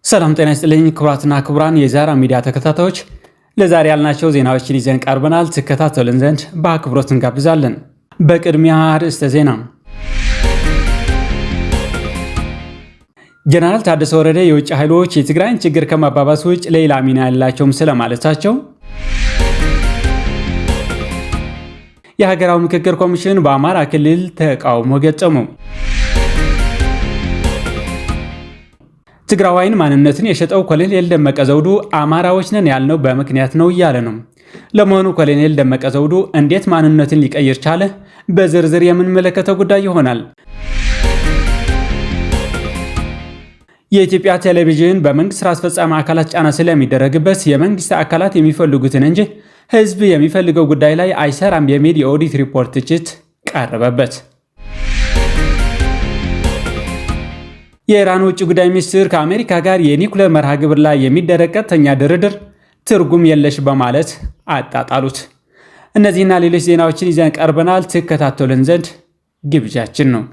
ሰላም ጤና ይስጥልኝ ክቡራትና ክቡራን የዛራ ሚዲያ ተከታታዮች ለዛሬ ያልናቸው ዜናዎችን ይዘን ቀርበናል። ተከታተሉን ዘንድ በአክብሮት እንጋብዛለን። በቅድሚያ ርዕሰ ዜና። ጀነራል ታደሰ ወረደ የውጭ ኃይሎች የትግራይን ችግር ከማባባስ ውጭ ሌላ ሚና ያላቸውም ስለማለታቸው፣ የሀገራዊ ምክክር ኮሚሽን በአማራ ክልል ተቃውሞ ገጠመው፣ ትግራዋይን ማንነትን የሸጠው ኮሎኔል ደመቀ ዘውዱ አማራዎች ነን ያልነው በምክንያት ነው እያለ ነው። ለመሆኑ ኮሎኔል ደመቀ ዘውዱ እንዴት ማንነትን ሊቀይር ቻለ? በዝርዝር የምንመለከተው ጉዳይ ይሆናል። የኢትዮጵያ ቴሌቪዥን በመንግስት ስራ አስፈጻሚ አካላት ጫና ስለሚደረግበት የመንግስት አካላት የሚፈልጉትን እንጂ ህዝብ የሚፈልገው ጉዳይ ላይ አይሰራም የሚል የኦዲት ሪፖርት ትችት ቀረበበት። የኢራን ውጭ ጉዳይ ሚኒስትር ከአሜሪካ ጋር የኒኩሌር መርሃ ግብር ላይ የሚደረግ ቀጥተኛ ድርድር ትርጉም የለሽ በማለት አጣጣሉት። እነዚህና ሌሎች ዜናዎችን ይዘን ቀርበናል። ትከታተሉን ዘንድ ግብዣችን ነው።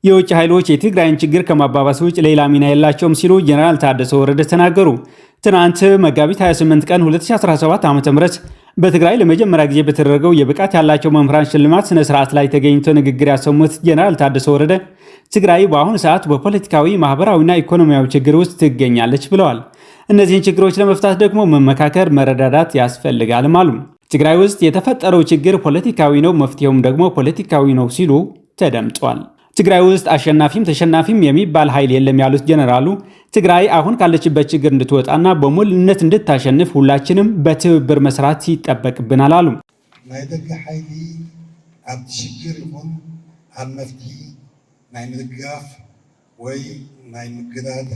የውጭ ኃይሎች የትግራይን ችግር ከማባባስ ውጭ ሌላ ሚና የላቸውም ሲሉ ጀነራል ታደሰ ወረደ ተናገሩ። ትናንት መጋቢት 28 ቀን 2017 ዓ.ም በትግራይ ለመጀመሪያ ጊዜ በተደረገው የብቃት ያላቸው መምህራን ሽልማት ስነ ስርዓት ላይ ተገኝተው ንግግር ያሰሙት ጀነራል ታደሰ ወረደ ትግራይ በአሁኑ ሰዓት በፖለቲካዊ ማህበራዊና ኢኮኖሚያዊ ችግር ውስጥ ትገኛለች ብለዋል። እነዚህን ችግሮች ለመፍታት ደግሞ መመካከር፣ መረዳዳት ያስፈልጋልም አሉ። ትግራይ ውስጥ የተፈጠረው ችግር ፖለቲካዊ ነው፣ መፍትሄውም ደግሞ ፖለቲካዊ ነው ሲሉ ተደምጧል። ትግራይ ውስጥ አሸናፊም ተሸናፊም የሚባል ኃይል የለም ያሉት ጀነራሉ ትግራይ አሁን ካለችበት ችግር እንድትወጣና በሙሉነት እንድታሸንፍ ሁላችንም በትብብር መስራት ይጠበቅብናል አሉ። ናይ ደገ ኃይሊ ኣብ ችግር ይኹን ኣብ መፍትሒ ናይ ምድጋፍ ወይ ናይ ምግዳድ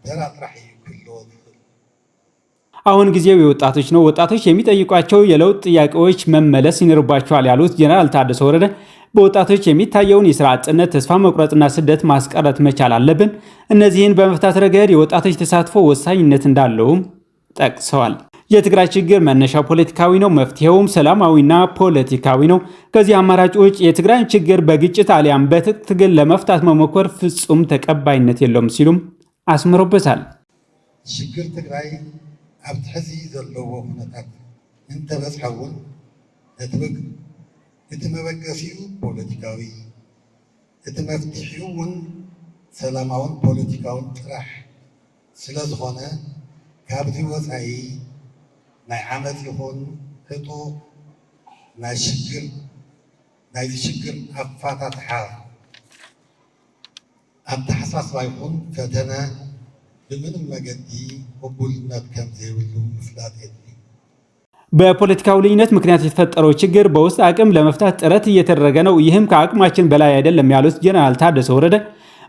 ተራ ጥራሕ ይክልዎ። አሁን ጊዜው የወጣቶች ነው። ወጣቶች የሚጠይቋቸው የለውጥ ጥያቄዎች መመለስ ይኖርባቸዋል ያሉት ጀነራል ታደሰ ወረደ በወጣቶች የሚታየውን የሥራ አጥነት፣ ተስፋ መቁረጥና ስደት ማስቀረት መቻል አለብን። እነዚህን በመፍታት ረገድ የወጣቶች ተሳትፎ ወሳኝነት እንዳለውም ጠቅሰዋል። የትግራይ ችግር መነሻው ፖለቲካዊ ነው፣ መፍትሄውም ሰላማዊና ፖለቲካዊ ነው። ከዚህ አማራጭ ውጭ የትግራይን ችግር በግጭት አሊያም በትጥቅ ትግል ለመፍታት መሞከር ፍጹም ተቀባይነት የለውም ሲሉም አስምሮበታል። ችግር ትግራይ ኣብ ትሕዚ ዘለዎ ሁነታት እንተበጽሐውን እቲ መበገሲኡ ፖለቲካዊ እቲ መፍትሒውን ሰላማውን ፖለቲካውን ጥራሕ ስለ ዝኾነ ካብዚ ወፃኢ ናይ ዓመፅ ይኹን ህጡ ናይዚ ሽግር ኣፋታትሓ ኣተሓሳስባ ይኹን ፈተነ ብምንም መገዲ ቅቡልነት ከም ዘይብሉ ምፍላጥ የድሊ። በፖለቲካው ልዩነት ምክንያት የተፈጠረው ችግር በውስጥ አቅም ለመፍታት ጥረት እየተደረገ ነው። ይህም ከአቅማችን በላይ አይደለም ያሉት ጀነራል ታደሰ ወረደ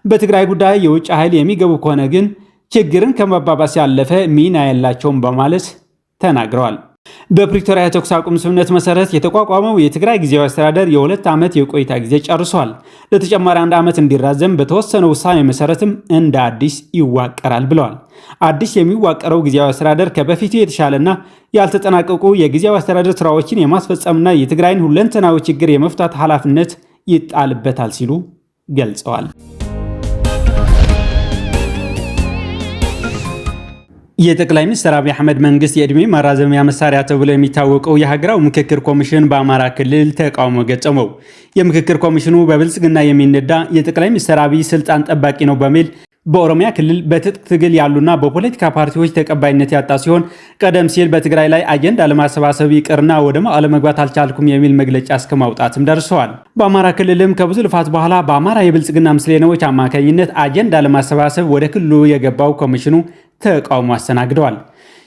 በትግራይ ጉዳይ የውጭ ኃይል የሚገቡ ከሆነ ግን ችግርን ከመባባስ ያለፈ ሚና የላቸውም በማለት ተናግረዋል። በፕሪቶሪያ የተኩስ አቁም ስምምነት መሰረት የተቋቋመው የትግራይ ጊዜያዊ አስተዳደር የ2 ዓመት የቆይታ ጊዜ ጨርሷል። ለተጨማሪ 1 ዓመት እንዲራዘም በተወሰነው ውሳኔ መሰረትም እንደ አዲስ ይዋቀራል ብለዋል። አዲስ የሚዋቀረው ጊዜያዊ አስተዳደር ከበፊቱ የተሻለና ያልተጠናቀቁ የጊዜያዊ አስተዳደር ስራዎችን የማስፈጸምና የትግራይን ሁለንተናዊ ችግር የመፍታት ኃላፊነት ይጣልበታል ሲሉ ገልጸዋል። የጠቅላይ ሚኒስትር አብይ አህመድ መንግስት የዕድሜ ማራዘሚያ መሳሪያ ተብሎ የሚታወቀው የሀገራዊ ምክክር ኮሚሽን በአማራ ክልል ተቃውሞ ገጠመው። የምክክር ኮሚሽኑ በብልጽግና የሚነዳ የጠቅላይ ሚኒስትር አብይ ስልጣን ጠባቂ ነው በሚል በኦሮሚያ ክልል በትጥቅ ትግል ያሉና በፖለቲካ ፓርቲዎች ተቀባይነት ያጣ ሲሆን ቀደም ሲል በትግራይ ላይ አጀንዳ ለማሰባሰብ ይቅርና ወደ መቀለ መግባት አልቻልኩም የሚል መግለጫ እስከ ማውጣትም ደርሰዋል። በአማራ ክልልም ከብዙ ልፋት በኋላ በአማራ የብልጽግና ምስለኔዎች አማካኝነት አጀንዳ ለማሰባሰብ ወደ ክልሉ የገባው ኮሚሽኑ ተቃውሞ አስተናግደዋል።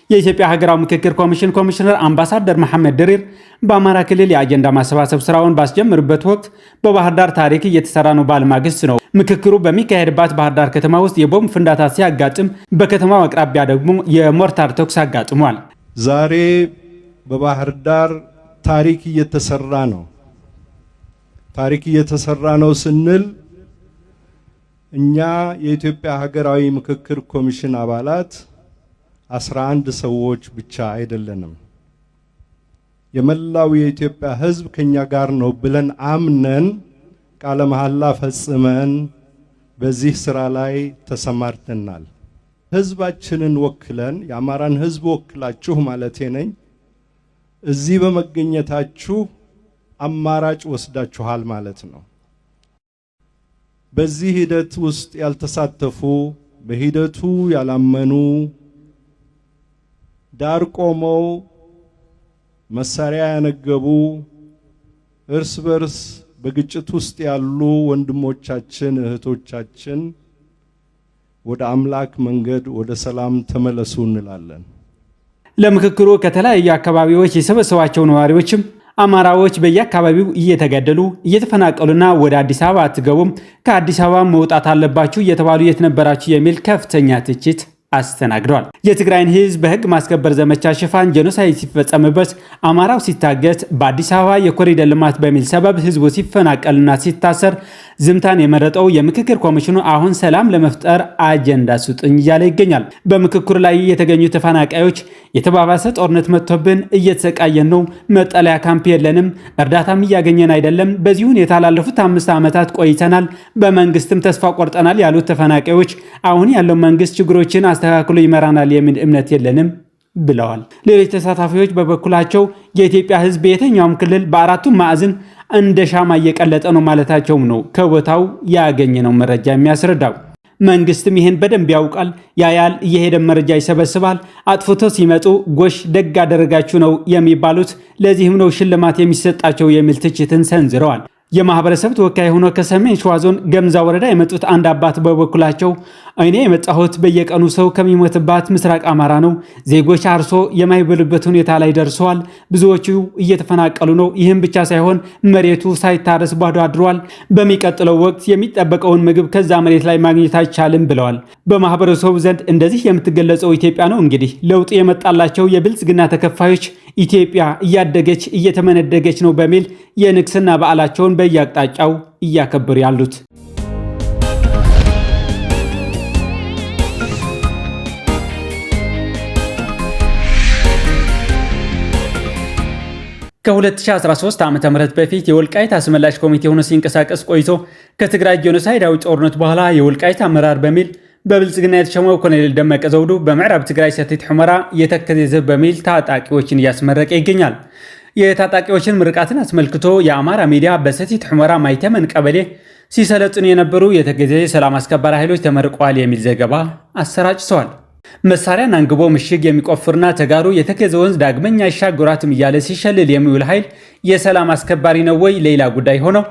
የኢትዮጵያ ሀገራዊ ምክክር ኮሚሽን ኮሚሽነር አምባሳደር መሐመድ ድሪር በአማራ ክልል የአጀንዳ ማሰባሰብ ስራውን ባስጀምርበት ወቅት በባህር ዳር ታሪክ እየተሰራ ነው ባለማግስት ነው ምክክሩ በሚካሄድባት ባህር ዳር ከተማ ውስጥ የቦምብ ፍንዳታ ሲያጋጥም በከተማው አቅራቢያ ደግሞ የሞርታር ተኩስ አጋጥሟል። ዛሬ በባህር ዳር ታሪክ እየተሰራ ነው። ታሪክ እየተሰራ ነው ስንል እኛ የኢትዮጵያ ሀገራዊ ምክክር ኮሚሽን አባላት 11 ሰዎች ብቻ አይደለንም። የመላው የኢትዮጵያ ሕዝብ ከኛ ጋር ነው ብለን አምነን ቃለ መሐላ ፈጽመን በዚህ ስራ ላይ ተሰማርተናል። ሕዝባችንን ወክለን የአማራን ሕዝብ ወክላችሁ ማለቴ ነኝ እዚህ በመገኘታችሁ አማራጭ ወስዳችኋል ማለት ነው። በዚህ ሂደት ውስጥ ያልተሳተፉ በሂደቱ ያላመኑ ዳር ቆመው መሳሪያ ያነገቡ እርስ በርስ በግጭት ውስጥ ያሉ ወንድሞቻችን እህቶቻችን ወደ አምላክ መንገድ ወደ ሰላም ተመለሱ እንላለን። ለምክክሩ ከተለያዩ አካባቢዎች የሰበሰባቸው ነዋሪዎችም አማራዎች በየአካባቢው እየተገደሉ እየተፈናቀሉና ወደ አዲስ አበባ አትገቡም፣ ከአዲስ አበባ መውጣት አለባችሁ እየተባሉ የት ነበራችሁ የሚል ከፍተኛ ትችት አስተናግደዋል። የትግራይን ሕዝብ በህግ ማስከበር ዘመቻ ሽፋን ጄኖሳይድ ሲፈጸምበት፣ አማራው ሲታገት፣ በአዲስ አበባ የኮሪደር ልማት በሚል ሰበብ ህዝቡ ሲፈናቀልና ሲታሰር ዝምታን የመረጠው የምክክር ኮሚሽኑ አሁን ሰላም ለመፍጠር አጀንዳ ስጡኝ እያለ ይገኛል። በምክክሩ ላይ የተገኙ ተፈናቃዮች የተባባሰ ጦርነት መጥቶብን እየተሰቃየን ነው፣ መጠለያ ካምፕ የለንም፣ እርዳታም እያገኘን አይደለም፣ በዚህ ሁኔታ ላለፉት 5 ዓመታት ቆይተናል፣ በመንግስትም ተስፋ ቆርጠናል ያሉት ተፈናቃዮች አሁን ያለው መንግስት ችግሮችን አስተካክሎ ይመራናል የሚል እምነት የለንም ብለዋል። ሌሎች ተሳታፊዎች በበኩላቸው የኢትዮጵያ ህዝብ በየትኛውም ክልል በአራቱም ማዕዘን እንደ ሻማ እየቀለጠ ነው ማለታቸውም ነው ከቦታው ያገኘነው መረጃ የሚያስረዳው። መንግስትም ይህን በደንብ ያውቃል፣ ያያል፣ እየሄደ መረጃ ይሰበስባል። አጥፍቶ ሲመጡ ጎሽ ደግ አደረጋችሁ ነው የሚባሉት፣ ለዚህም ነው ሽልማት የሚሰጣቸው የሚል ትችትን ሰንዝረዋል። የማህበረሰብ ተወካይ ሆኖ ከሰሜን ሸዋ ዞን ገምዛ ወረዳ የመጡት አንድ አባት በበኩላቸው እኔ የመጣሁት በየቀኑ ሰው ከሚሞትባት ምስራቅ አማራ ነው። ዜጎች አርሶ የማይበሉበት ሁኔታ ላይ ደርሰዋል። ብዙዎቹ እየተፈናቀሉ ነው። ይህም ብቻ ሳይሆን መሬቱ ሳይታረስ ባዶ አድሯል። በሚቀጥለው ወቅት የሚጠበቀውን ምግብ ከዛ መሬት ላይ ማግኘት አይቻልም ብለዋል። በማህበረሰቡ ዘንድ እንደዚህ የምትገለጸው ኢትዮጵያ ነው እንግዲህ ለውጥ የመጣላቸው የብልጽግና ተከፋዮች ኢትዮጵያ እያደገች እየተመነደገች ነው በሚል የንግስና በዓላቸውን በየአቅጣጫው እያከበሩ ያሉት። ከ2013 ዓ.ም በፊት የወልቃይት አስመላሽ ኮሚቴ ሆኖ ሲንቀሳቀስ ቆይቶ ከትግራይ ጄኖሳይዳዊ ጦርነት በኋላ የወልቃይት አመራር በሚል በብልጽግና የተሾመው ኮሎኔል ደመቀ ዘውዱ በምዕራብ ትግራይ ሰቲት ሑመራ የተከዜ ዘብ በሚል ታጣቂዎችን እያስመረቀ ይገኛል። የታጣቂዎችን ምርቃትን አስመልክቶ የአማራ ሚዲያ በሰቲት ሑመራ ማይተመን ቀበሌ ሲሰለጥኑ የነበሩ የተከዜ ሰላም አስከባሪ ኃይሎች ተመርቀዋል የሚል ዘገባ አሰራጭተዋል። መሳሪያን አንግቦ ምሽግ የሚቆፍርና ተጋሩ የተከዜ ወንዝ ዳግመኛ ይሻገራትም እያለ ሲሸልል የሚውል ኃይል የሰላም አስከባሪ ነው ወይ? ሌላ ጉዳይ ሆነው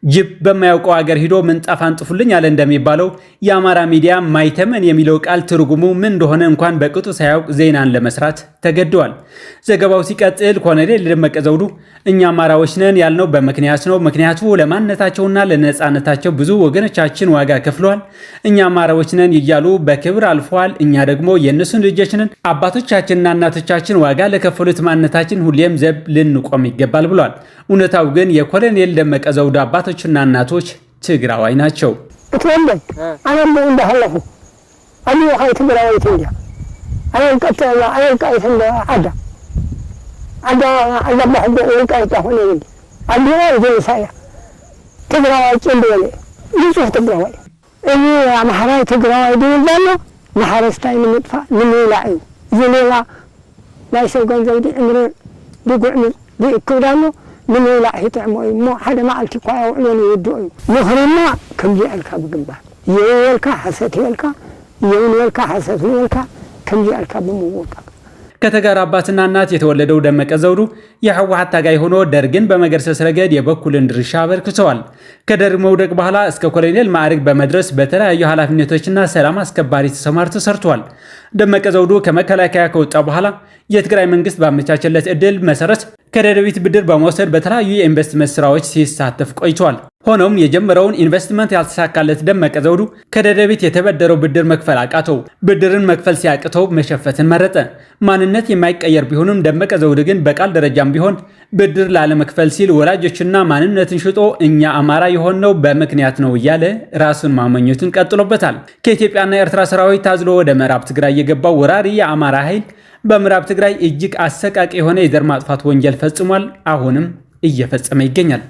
ጅብ በማያውቀው ሀገር ሂዶ ምንጣፍ አንጥፉልኝ ያለ እንደሚባለው የአማራ ሚዲያ ማይተመን የሚለው ቃል ትርጉሙ ምን እንደሆነ እንኳን በቅጡ ሳያውቅ ዜናን ለመስራት ተገደዋል። ዘገባው ሲቀጥል ኮሎኔል ደመቀ ዘውዱ እኛ አማራዎች ነን ያልነው በምክንያት ነው። ምክንያቱ ለማንነታቸውና ለነጻነታቸው ብዙ ወገኖቻችን ዋጋ ከፍለዋል። እኛ አማራዎች ነን እያሉ በክብር አልፈዋል። እኛ ደግሞ የእነሱን ልጆች ነን። አባቶቻችንና እናቶቻችን ዋጋ ለከፈሉት ማንነታችን ሁሌም ዘብ ልንቆም ይገባል ብሏል። እውነታው ግን የኮሎኔል ደመቀ ዘውዱ አባቶችና እናቶች ትግራዋይ ናቸው። እትወለድ አናም እንደሐለፉ አሉ ሀይ ትግራዋይ ትንጃ አናም ቀጥላ አልቃይት እንደ አዳ ባህዶ ወልቃይት ሆነ እንዴ አዲና ይዘሳያ ትግራዋይ እንደሆነ ይጽፍ ትግራዋይ እኔ አማራ ትግራዋይ ደውላለ ማሐረስታይ ምንጥፋ ምን ይላል ይሌላ ላይ ሰው ገንዘብ እንግዲህ ዲጉዕም ዲክውዳኑ من لا يتعموا مو حدا ما قالت كوا ولون يدوا مهرنا كم جاء الكاب جنبه يولك حسيت يولك حسيت كم جاء الكاب بموقع ከተጋር አባትና እናት የተወለደው ደመቀ ዘውዱ የህወሓት ታጋይ ሆኖ ደርግን በመገርሰስ ረገድ የበኩልን ድርሻ አበርክተዋል። ከደርግ መውደቅ በኋላ እስከ ኮሎኔል ማዕረግ በመድረስ በተለያዩ ኃላፊነቶችና ሰላም አስከባሪ ተሰማርቶ ሰርቷል። ደመቀ ዘውዱ ከመከላከያ ከወጣ በኋላ የትግራይ መንግስት ባመቻቸለት እድል መሰረት ከደደቢት ብድር በመውሰድ በተለያዩ የኢንቨስትመንት ስራዎች ሲሳተፍ ቆይቷል። ሆኖም የጀመረውን ኢንቨስትመንት ያልተሳካለት ደመቀ ዘውዱ ከደደቢት የተበደረው ብድር መክፈል አቃተው። ብድርን መክፈል ሲያቅተው መሸፈትን መረጠ። ማንነት የማይቀየር ቢሆንም ደመቀ ዘውዱ ግን በቃል ደረጃም ቢሆን ብድር ላለመክፈል ሲል ወላጆችና ማንነትን ሽጦ እኛ አማራ የሆነው በምክንያት ነው እያለ ራሱን ማመኘቱን ቀጥሎበታል። ከኢትዮጵያና ኤርትራ ሰራዊት ታዝሎ ወደ ምዕራብ ትግራይ የገባው ወራሪ የአማራ ኃይል በምዕራብ ትግራይ እጅግ አሰቃቂ የሆነ የዘር ማጥፋት ወንጀል ፈጽሟል። አሁንም እየፈጸመ ይገኛል።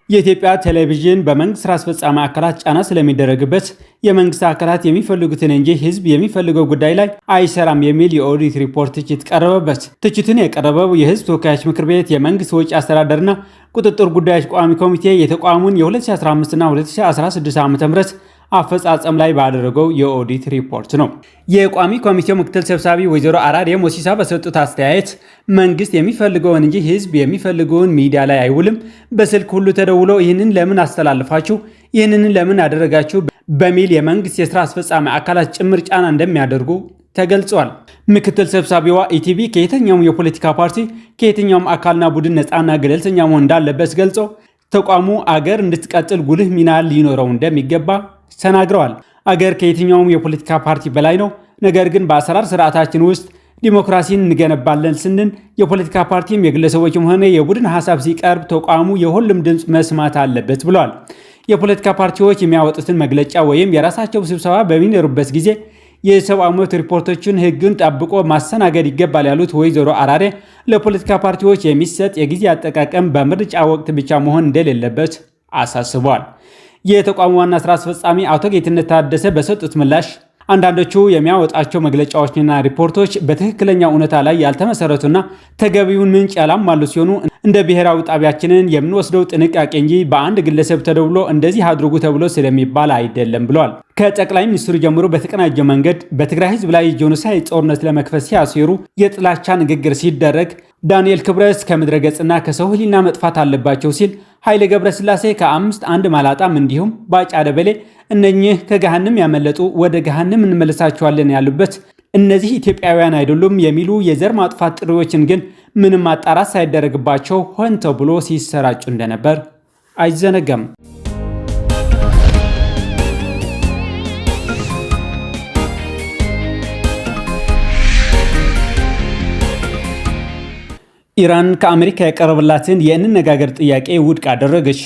የኢትዮጵያ ቴሌቪዥን በመንግስት ስራ አስፈጻሚ አካላት ጫና ስለሚደረግበት የመንግስት አካላት የሚፈልጉትን እንጂ ህዝብ የሚፈልገው ጉዳይ ላይ አይሰራም የሚል የኦዲት ሪፖርት ትችት ቀረበበት። ትችቱን የቀረበው የህዝብ ተወካዮች ምክር ቤት የመንግስት ወጪ አስተዳደርና ቁጥጥር ጉዳዮች ቋሚ ኮሚቴ የተቋሙን የ2015 እና 2016 ዓ.ም አፈጻጸም ላይ ባደረገው የኦዲት ሪፖርት ነው። የቋሚ ኮሚቴው ምክትል ሰብሳቢ ወይዘሮ አራዴ ሞሲሳ በሰጡት አስተያየት መንግስት የሚፈልገውን እንጂ ህዝብ የሚፈልገውን ሚዲያ ላይ አይውልም። በስልክ ሁሉ ተደውሎ ይህንን ለምን አስተላልፋችሁ፣ ይህንን ለምን አደረጋችሁ በሚል የመንግስት የስራ አስፈጻሚ አካላት ጭምር ጫና እንደሚያደርጉ ተገልጿል። ምክትል ሰብሳቢዋ ኢቲቪ ከየትኛውም የፖለቲካ ፓርቲ ከየትኛውም አካልና ቡድን ነፃና ገለልተኛ መሆን እንዳለበት ገልጾ ተቋሙ አገር እንድትቀጥል ጉልህ ሚና ሊኖረው እንደሚገባ ተናግረዋል። አገር ከየትኛውም የፖለቲካ ፓርቲ በላይ ነው። ነገር ግን በአሰራር ስርዓታችን ውስጥ ዲሞክራሲን እንገነባለን ስንል የፖለቲካ ፓርቲም የግለሰቦችም ሆነ የቡድን ሀሳብ ሲቀርብ ተቋሙ የሁሉም ድምፅ መስማት አለበት ብለዋል። የፖለቲካ ፓርቲዎች የሚያወጡትን መግለጫ ወይም የራሳቸው ስብሰባ በሚኖሩበት ጊዜ የሰብአዊ መብት ሪፖርቶችን ህግን ጠብቆ ማስተናገድ ይገባል ያሉት ወይዘሮ አራዴ ለፖለቲካ ፓርቲዎች የሚሰጥ የጊዜ አጠቃቀም በምርጫ ወቅት ብቻ መሆን እንደሌለበት አሳስበዋል። የተቋሙ ዋና ስራ አስፈጻሚ አቶ ጌትነት ታደሰ በሰጡት ምላሽ አንዳንዶቹ የሚያወጣቸው መግለጫዎችና ሪፖርቶች በትክክለኛ እውነታ ላይ ያልተመሰረቱና ተገቢውን ምንጭ ያላሟሉ ሲሆኑ እንደ ብሔራዊ ጣቢያችንን የምንወስደው ጥንቃቄ እንጂ በአንድ ግለሰብ ተደውሎ እንደዚህ አድርጉ ተብሎ ስለሚባል አይደለም ብለዋል። ከጠቅላይ ሚኒስትሩ ጀምሮ በተቀናጀ መንገድ በትግራይ ህዝብ ላይ ጄኖሳይድ ጦርነት ለመክፈት ሲያሴሩ የጥላቻ ንግግር ሲደረግ ዳንኤል ክብረት ከምድረ ገጽና ከሰው ህሊና መጥፋት አለባቸው ሲል ኃይሌ ገብረስላሴ ከ5 1 ማላጣም እንዲሁም ባጫ ደበሌ እነኚህ ከገሃንም ያመለጡ ወደ ገሃንም እንመለሳቸዋለን ያሉበት እነዚህ ኢትዮጵያውያን አይደሉም የሚሉ የዘር ማጥፋት ጥሪዎችን ግን ምንም ማጣራት ሳይደረግባቸው ሆን ተብሎ ሲሰራጩ እንደነበር አይዘነጋም። ኢራን ከአሜሪካ የቀረበላትን የእንነጋገር ጥያቄ ውድቅ አደረገች።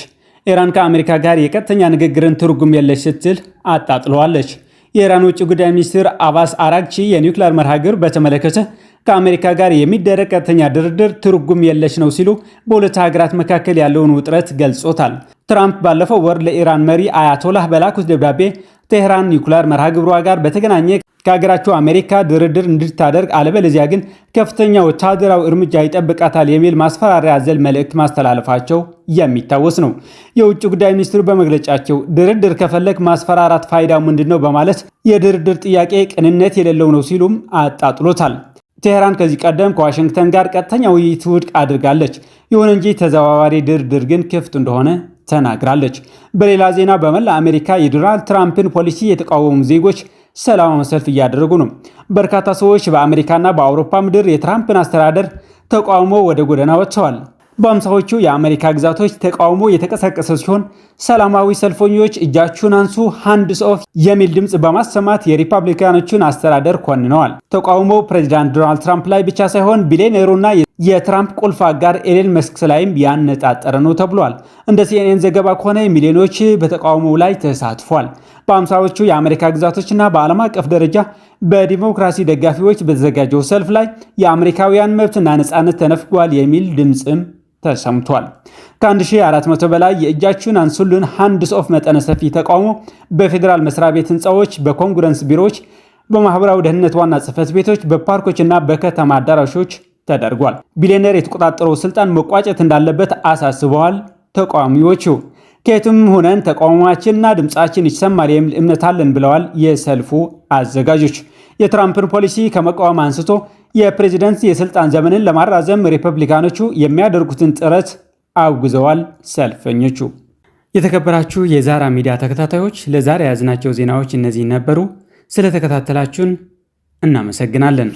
ኢራን ከአሜሪካ ጋር የቀጥተኛ ንግግርን ትርጉም የለሽ ስትል አጣጥለዋለች። የኢራን ውጭ ጉዳይ ሚኒስትር አባስ አራግቺ የኒውክሌር መርሃ ግብር በተመለከተ ከአሜሪካ ጋር የሚደረግ ቀጥተኛ ድርድር ትርጉም የለሽ ነው ሲሉ በሁለት ሀገራት መካከል ያለውን ውጥረት ገልጾታል። ትራምፕ ባለፈው ወር ለኢራን መሪ አያቶላህ በላኩት ደብዳቤ ቴህራን ኒውክሌር መርሃ ግብሯ ጋር በተገናኘ ከሀገራቸው አሜሪካ ድርድር እንድታደርግ አለበለዚያ ግን ከፍተኛ ወታደራዊ እርምጃ ይጠብቃታል የሚል ማስፈራሪያ አዘል መልእክት ማስተላለፋቸው የሚታወስ ነው። የውጭ ጉዳይ ሚኒስትሩ በመግለጫቸው ድርድር ከፈለክ ማስፈራራት ፋይዳው ምንድነው በማለት የድርድር ጥያቄ ቅንነት የሌለው ነው ሲሉም አጣጥሎታል። ቴህራን ከዚህ ቀደም ከዋሽንግተን ጋር ቀጥተኛ ውይይት ውድቅ አድርጋለች። ይሁን እንጂ ተዘዋዋሪ ድርድር ግን ክፍት እንደሆነ ተናግራለች። በሌላ ዜና በመላ አሜሪካ የዶናልድ ትራምፕን ፖሊሲ የተቃወሙ ዜጎች ሰላማዊ ሰልፍ እያደረጉ ነው። በርካታ ሰዎች በአሜሪካና በአውሮፓ ምድር የትራምፕን አስተዳደር ተቃውሞ ወደ ጎዳና ወጥተዋል። በአምሳዎቹ የአሜሪካ ግዛቶች ተቃውሞ የተቀሰቀሰ ሲሆን ሰላማዊ ሰልፈኞች እጃችሁን አንሱ ሃንድስ ኦፍ የሚል ድምፅ በማሰማት የሪፐብሊካኖቹን አስተዳደር ኮንነዋል። ተቃውሞ ፕሬዚዳንት ዶናልድ ትራምፕ ላይ ብቻ ሳይሆን ቢሊዮነሩና የትራምፕ ቁልፍ አጋር ኤለን መስክ ላይም ያነጣጠረ ነው ተብሏል። እንደ ሲኤንኤን ዘገባ ከሆነ ሚሊዮኖች በተቃውሞው ላይ ተሳትፏል። በአምሳዎቹ የአሜሪካ ግዛቶችና በዓለም አቀፍ ደረጃ በዲሞክራሲ ደጋፊዎች በተዘጋጀው ሰልፍ ላይ የአሜሪካውያን መብትና ነፃነት ተነፍጓል የሚል ድምፅም ተሰምቷል። ከ1400 በላይ የእጃችሁን አንሱልን ሃንድስ ኦፍ መጠነ ሰፊ ተቃውሞ በፌዴራል መስሪያ ቤት ህንፃዎች፣ በኮንግረስ ቢሮዎች፣ በማህበራዊ ደህንነት ዋና ጽህፈት ቤቶች፣ በፓርኮችና በከተማ አዳራሾች ተደርጓል። ቢሊዮነር የተቆጣጠረው ስልጣን መቋጨት እንዳለበት አሳስበዋል። ተቃዋሚዎቹ ከየትም ሆነን ተቃውሟችንና ድምፃችን ይሰማል የሚል እምነት አለን ብለዋል የሰልፉ አዘጋጆች። የትራምፕን ፖሊሲ ከመቃወም አንስቶ የፕሬዚደንት የስልጣን ዘመንን ለማራዘም ሪፐብሊካኖቹ የሚያደርጉትን ጥረት አውግዘዋል ሰልፈኞቹ። የተከበራችሁ የዛራ ሚዲያ ተከታታዮች ለዛሬ ያዝናቸው ዜናዎች እነዚህ ነበሩ። ስለተከታተላችሁን እናመሰግናለን።